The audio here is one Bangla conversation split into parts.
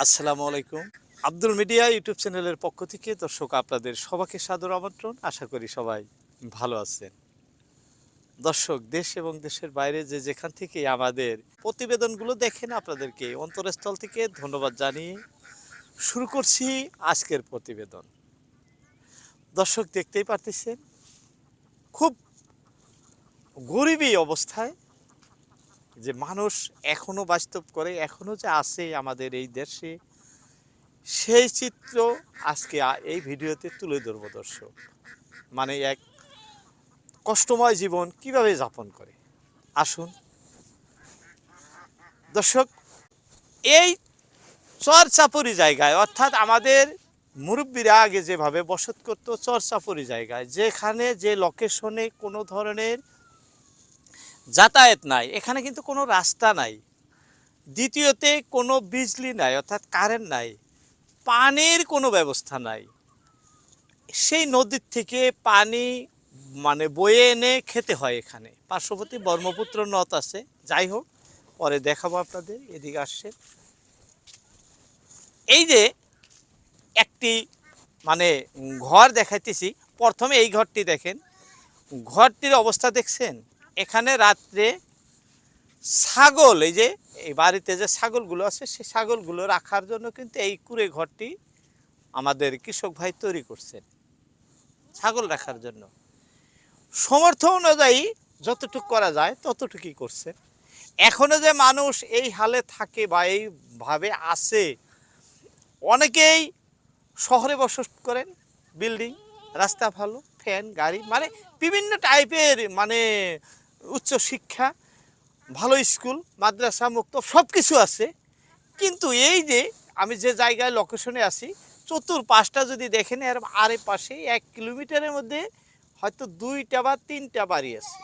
আসসালামু আলাইকুম। আব্দুল মিডিয়া ইউটিউব চ্যানেলের পক্ষ থেকে দর্শক আপনাদের সবাইকে সাদর আমন্ত্রণ। আশা করি সবাই ভালো আছেন। দর্শক দেশ এবং দেশের বাইরে যে যেখান থেকে আমাদের প্রতিবেদনগুলো দেখেন আপনাদেরকে অন্তরস্থল থেকে ধন্যবাদ জানিয়ে শুরু করছি আজকের প্রতিবেদন। দর্শক দেখতেই পারতেছেন খুব গরিবী অবস্থায় যে মানুষ এখনো বাস্তব করে এখনো যে আছে আমাদের এই দেশে সেই চিত্র আজকে এই ভিডিওতে তুলে ধরবো দর্শক। মানে এক কষ্টময় জীবন কিভাবে যাপন করে আসুন দর্শক। এই চরচাপড়ি জায়গায় অর্থাৎ আমাদের মুরব্বীরা আগে যেভাবে বসত করতো চরচাপড়ি জায়গায়, যেখানে যে লোকেশনে কোনো ধরনের যাতায়াত নাই, এখানে কিন্তু কোনো রাস্তা নাই, দ্বিতীয়তে কোনো বিজলি নাই অর্থাৎ কারেন্ট নাই, পানির কোনো ব্যবস্থা নাই। সেই নদীর থেকে পানি মানে বয়ে এনে খেতে হয়। এখানে পার্শ্ববর্তী ব্রহ্মপুত্র নদ আছে। যাই হোক, পরে দেখাবো আপনাদের, এদিকে আসছে। এই যে একটি মানে ঘর দেখাইতেছি, প্রথমে এই ঘরটি দেখেন। ঘরটির অবস্থা দেখছেন? এখানে রাত্রে ছাগল, এই যে এই বাড়িতে যে ছাগলগুলো আছে সেই ছাগলগুলো রাখার জন্য কিন্তু এই কুঁড়ে ঘরটি আমাদের কৃষক ভাই তৈরি করছেন ছাগল রাখার জন্য। সমর্থ অনুযায়ী যতটুকু করা যায় ততটুকুই করছে। এখনো যে মানুষ এই হালে থাকে বা এইভাবে আছে, অনেকেই শহরে বসবাস করেন, বিল্ডিং, রাস্তা ভালো, ফ্যান, গাড়ি, মানে বিভিন্ন টাইপের, মানে উচ্চ শিক্ষা, ভালো স্কুল, মাদ্রাসা মুক্ত সব কিছু আছে। কিন্তু এই যে আমি যে জায়গায় লোকেশনে আছি, চতুর্পাশটা যদি দেখেন এর আরে পাশে 1 কিলোমিটারের মধ্যে হয়তো 2টা বা 3টা বাড়ি আছে।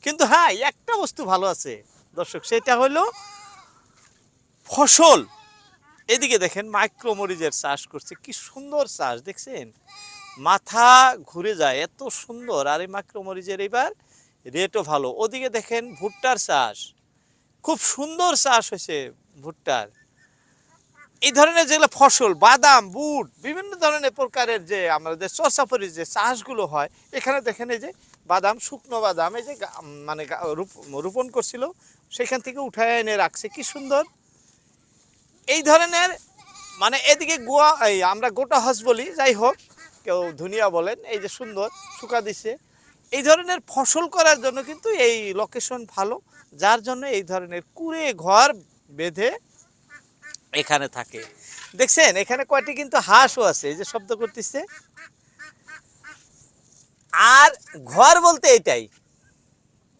কিন্তু হ্যাঁ, একটা বস্তু ভালো আছে দর্শক, সেটা হলো ফসল। এদিকে দেখেন মাইক্রোমরিচের চাষ করছে, কি সুন্দর চাষ দেখছেন, মাথা ঘুরে যায়, এত সুন্দর। আর এই মাইক্রোমরিচের এবার রেটও ভালো। ওদিকে দেখেন ভুট্টার চাষ, খুব সুন্দর চাষ হয়েছে ভুট্টার। এই ধরনের যেগুলো ফসল, বাদাম, বুট, বিভিন্ন ধরনের প্রকারের যে আমাদের চর্চাপরির যে চাষগুলো হয়, এখানে দেখেন এই যে বাদাম, শুকনো বাদাম, এই যে মানে রোপণ করছিল, সেখান থেকে উঠায় এনে রাখছে, কি সুন্দর। এই ধরনের মানে এদিকে গোয়া, এই আমরা গোটা হাঁস বলি, যাই হোক, কেউ ধুনিয়া বলেন, এই যে সুন্দর শুকা দিছে। এই ধরনের ফসল করার জন্য কিন্তু এই লোকেশন ভালো, যার জন্য এই ধরনের কুঁড়ে ঘর বেঁধে এখানে থাকে। দেখছেন এখানে কয়টি কিন্তু হাঁসও আছে, এই যে শব্দ করতেছে। আর ঘর বলতে এটাই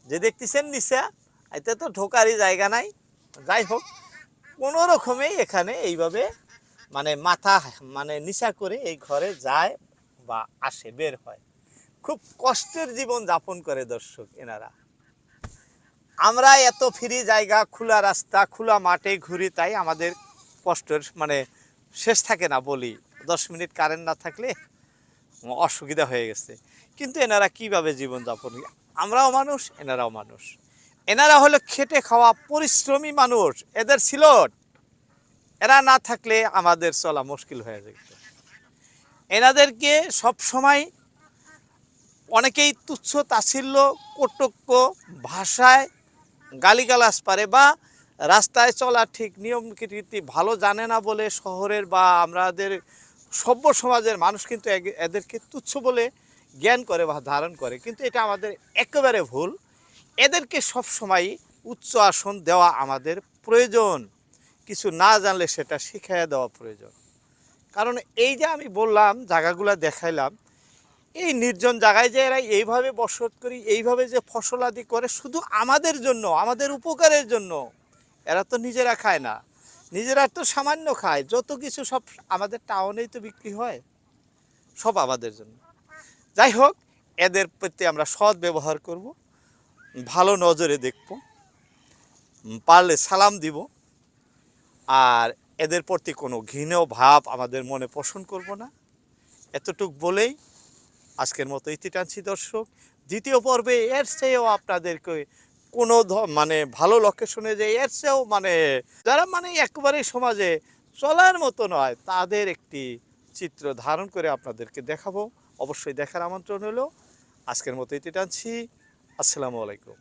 যে দেখতেছেন নিচা, এতে তো ঢোকারই জায়গা নাই। যাই হোক, কোনো রকমেই এখানে এইভাবে মানে মাথা মানে নিচা করে এই ঘরে যায় বা আসে, বের হয়। খুব কষ্টের জীবন যাপন করে দর্শক এনারা। আমরা এত ফ্রি জায়গা, খোলা রাস্তা, খোলা মাঠে ঘুরি, তাই আমাদের কষ্টের মানে শেষ থাকে না বলি। 10 মিনিট কারেন্ট না থাকলে অসুবিধা হয়ে গেছে। কিন্তু এনারা কিভাবে জীবনযাপন, আমরাও মানুষ, এনারাও মানুষ। এনারা হলো খেটে খাওয়া পরিশ্রমী মানুষ, এদের সিলট। এরা না থাকলে আমাদের চলা মুশকিল হয়ে যেত। এনাদেরকে সব সময় অনেকেই তুচ্ছ তাচ্ছিল্য কটুক্য ভাষায় গালিগালাজ পারে, বা রাস্তায় চলা ঠিক নিয়ম রীতি ভালো জানে না বলে শহরের বা আমাদের সভ্য সমাজের মানুষ কিন্তু এদেরকে তুচ্ছ বলে জ্ঞান করে বা ধারণ করে। কিন্তু এটা আমাদের একেবারে ভুল। এদেরকে সব সময় উচ্চ আসন দেওয়া আমাদের প্রয়োজন, কিছু না জানলে সেটা শিখিয়ে দেওয়া প্রয়োজন। কারণ এই যে আমি বললাম, জায়গাগুলো দেখাইলাম, এই নির্জন জায়গায় যে এরা এইভাবে বসত করি, এইভাবে যে ফসল আদি করে শুধু আমাদের জন্য, আমাদের উপকারের জন্য। এরা তো নিজেরা খায় না, নিজেরা তো সামান্য খায়, যত কিছু সব আমাদের টাউনেই তো বিক্রি হয়, সব আমাদের জন্য। যাই হোক, এদের প্রতি আমরা সৎ ব্যবহার করব, ভালো নজরে দেখব, পারলে সালাম দিব, আর এদের প্রতি কোনো ঘৃণ ভাব আমাদের মনে পোষণ করব না। এতটুক বলেই আজকের মতো ইতি টানছি দর্শক। দ্বিতীয় পর্বে এর চেয়েও আপনাদেরকে কোনো মানে ভালো লোকেশনে যে এর চেয়েও মানে যারা মানে একেবারেই সমাজে চলার মতো নয়, তাদের একটি চিত্র ধারণ করে আপনাদেরকে দেখাবো। অবশ্যই দেখার আমন্ত্রণ হলো। আজকের মতো এটি টানছি। আসসালামু আলাইকুম।